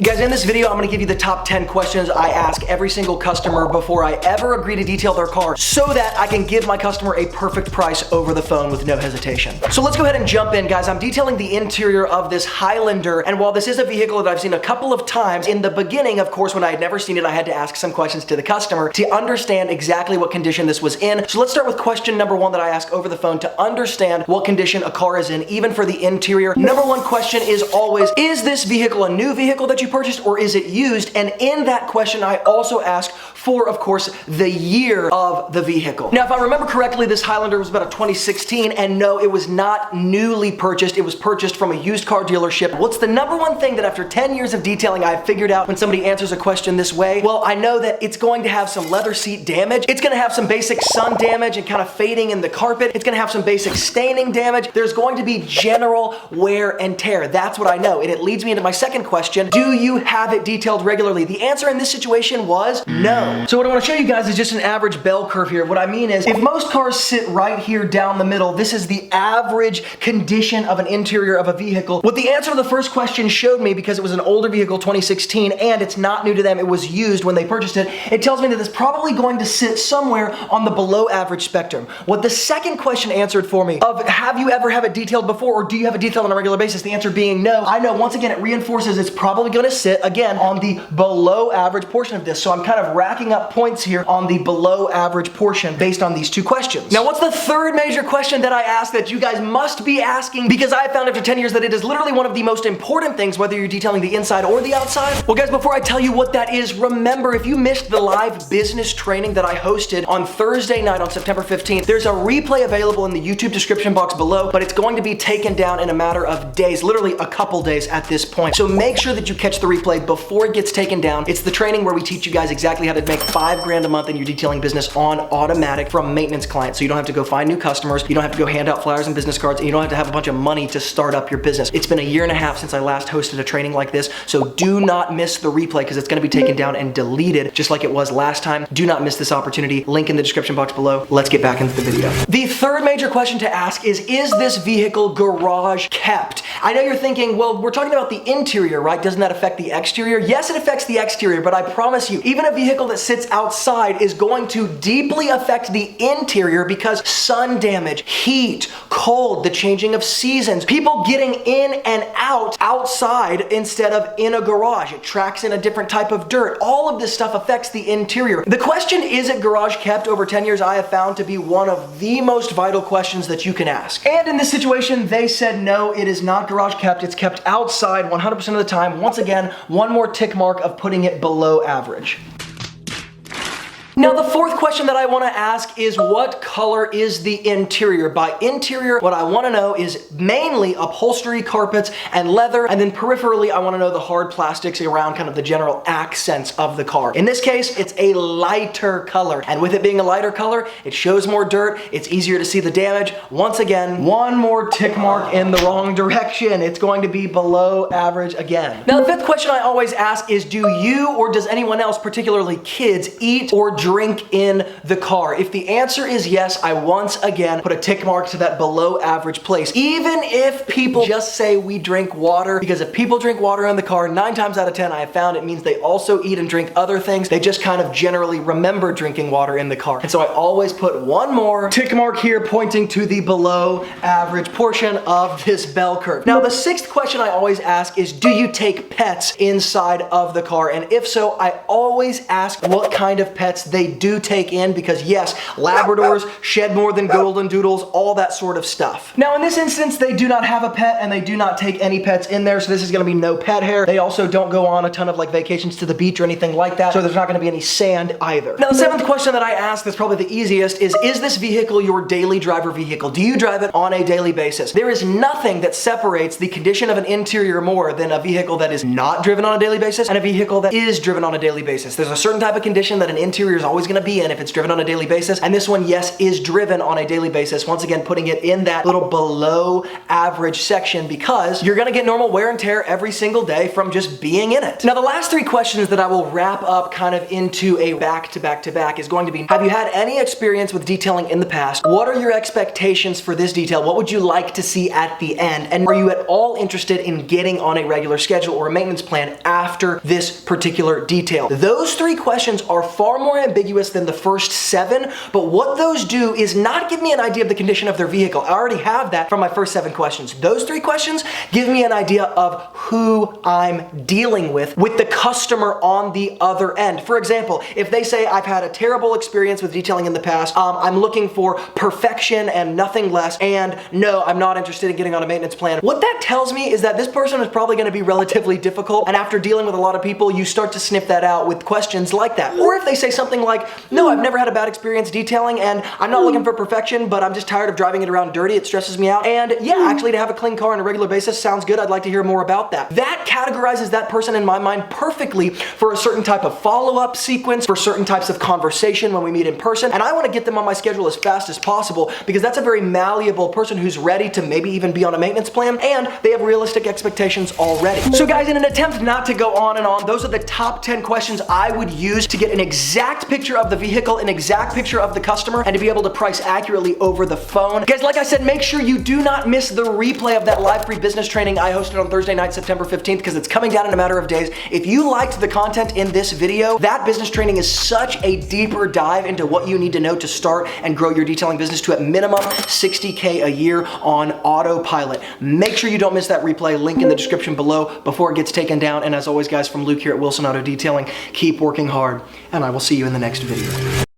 Guys, in this video, I'm gonna give you the top 10 questions I ask every single customer before I ever agree to detail their car so that I can give my customer a perfect price over the phone with no hesitation. So let's go ahead and jump in, guys. I'm detailing the interior of this Highlander, and while this is a vehicle that I've seen a couple of times, in the beginning, of course, when I had never seen it, I had to ask some questions to the customer to understand exactly what condition this was in. So let's start with question number one that I ask over the phone to understand what condition a car is in, even for the interior. Number one question is always, is this vehicle a new vehicle that you purchased or is it used? And in that question, I also ask for, of course, the year of the vehicle. Now, if I remember correctly, this Highlander was about a 2016, and no, it was not newly purchased. It was purchased from a used car dealership. What's the number one thing that after 10 years of detailing, I've figured out when somebody answers a question this way? Well, I know that it's going to have some leather seat damage. It's gonna have some basic sun damage and kind of fading in the carpet. It's gonna have some basic staining damage. There's going to be general wear and tear. That's what I know. And it leads me into my second question. Do you have it detailed regularly? The answer in this situation was no. So what I want to show you guys is just an average bell curve here. What I mean is, if most cars sit right here down the middle, this is the average condition of an interior of a vehicle. What the answer to the first question showed me, because it was an older vehicle, 2016, and it's not new to them, it was used when they purchased it, it tells me that it's probably going to sit somewhere on the below average spectrum. What the second question answered for me of, have you ever had it detailed before, or do you have it detailed on a regular basis? The answer being no. I know, once again, it reinforces it's probably going to sit again on the below average portion of this. So I'm kind of racking up points here on the below average portion based on these two questions. Now, what's the third major question that I ask that you guys must be asking, because I found after 10 years that it is literally one of the most important things, whether you're detailing the inside or the outside? Well, guys, before I tell you what that is, remember, if you missed the live business training that I hosted on Thursday night on September 15th, there's a replay available in the YouTube description box below, but it's going to be taken down in a matter of days, literally a couple days at this point. So make sure that you catch the replay before it gets taken down. It's the training where we teach you guys exactly how to make $5 grand a month in your detailing business on automatic from maintenance clients. So you don't have to go find new customers, you don't have to go hand out flyers and business cards, and you don't have to have a bunch of money to start up your business. It's been a year and a half since I last hosted a training like this, so do not miss the replay, because it's gonna be taken down and deleted just like it was last time. Do not miss this opportunity. Link in the description box below. Let's get back into the video. The third major question to ask is this vehicle garage kept? I know you're thinking, well, we're talking about the interior, right? Doesn't that affect the exterior? Yes, it affects the exterior, but I promise you, even a vehicle that sits outside is going to deeply affect the interior, because sun damage, heat, cold, the changing of seasons, people getting in and out outside instead of in a garage. It tracks in a different type of dirt. All of this stuff affects the interior. The question, is it garage kept, over 10 years I have found to be one of the most vital questions that you can ask. And in this situation, they said no, it is not garage kept. It's kept outside 100% of the time. Once again, one more tick mark of putting it below average. Now, the fourth question that I want to ask is, what color is the interior? By interior, what I want to know is mainly upholstery, carpets, and leather, and then peripherally, I want to know the hard plastics around kind of the general accents of the car. In this case, it's a lighter color, and with it being a lighter color, it shows more dirt, it's easier to see the damage. Once again, one more tick mark in the wrong direction. It's going to be below average again. Now, the fifth question I always ask is, do you or does anyone else, particularly kids, eat or drink in the car? If the answer is yes, I once again put a tick mark to that below average place. Even if people just say we drink water, because if people drink water in the car, 9 times out of 10 I have found it means they also eat and drink other things. They just kind of generally remember drinking water in the car. And so I always put one more tick mark here pointing to the below average portion of this bell curve. Now, the sixth question I always ask is, do you take pets inside of the car? And if so, I always ask what kind of pets they do take in, because yes, Labradors shed more than golden doodles, all that sort of stuff. Now, in this instance, they do not have a pet and they do not take any pets in there, so this is gonna be no pet hair. They also don't go on a ton of like vacations to the beach or anything like that, so there's not gonna be any sand either. Now, the seventh question that I ask, that's probably the easiest, is this vehicle your daily driver vehicle? Do you drive it on a daily basis? There is nothing that separates the condition of an interior more than a vehicle that is not driven on a daily basis and a vehicle that is driven on a daily basis. There's a certain type of condition that an interior is always gonna be in if it's driven on a daily basis. And this one, yes, is driven on a daily basis. Once again, putting it in that little below average section because you're gonna get normal wear and tear every single day from just being in it. Now, the last three questions that I will wrap up kind of into a back-to-back is going to be, have you had any experience with detailing in the past? What are your expectations for this detail? What would you like to see at the end? And are you at all interested in getting on a regular schedule or a maintenance plan after this particular detail? Those three questions are far more ambiguous than the first 7, but what those do is not give me an idea of the condition of their vehicle. I already have that from my first 7 questions. Those 3 questions give me an idea of who I'm dealing with the customer on the other end. For example, if they say, I've had a terrible experience with detailing in the past, I'm looking for perfection and nothing less, and no, I'm not interested in getting on a maintenance plan. What that tells me is that this person is probably gonna be relatively difficult, and after dealing with a lot of people, you start to sniff that out with questions like that. Or if they say something like, no, I've never had a bad experience detailing, and I'm not looking for perfection, but I'm just tired of driving it around dirty, it stresses me out, and yeah, actually to have a clean car on a regular basis sounds good, I'd like to hear more about that. That categorizes that person in my mind perfectly for a certain type of follow-up sequence, for certain types of conversation when we meet in person, and I wanna get them on my schedule as fast as possible because that's a very malleable person who's ready to maybe even be on a maintenance plan, and they have realistic expectations already. So guys, in an attempt not to go on and on, those are the top 10 questions I would use to get an exact picture of the vehicle, an exact picture of the customer, and to be able to price accurately over the phone. Guys, like I said, make sure you do not miss the replay of that live free business training I hosted on Thursday night, September 15th, because it's coming down in a matter of days. If you liked the content in this video, that business training is such a deeper dive into what you need to know to start and grow your detailing business to at minimum $60K a year on autopilot. Make sure you don't miss that replay, link in the description below before it gets taken down. And as always, guys, from Luke here at Wilson Auto Detailing, keep working hard, and I will see you in the next video.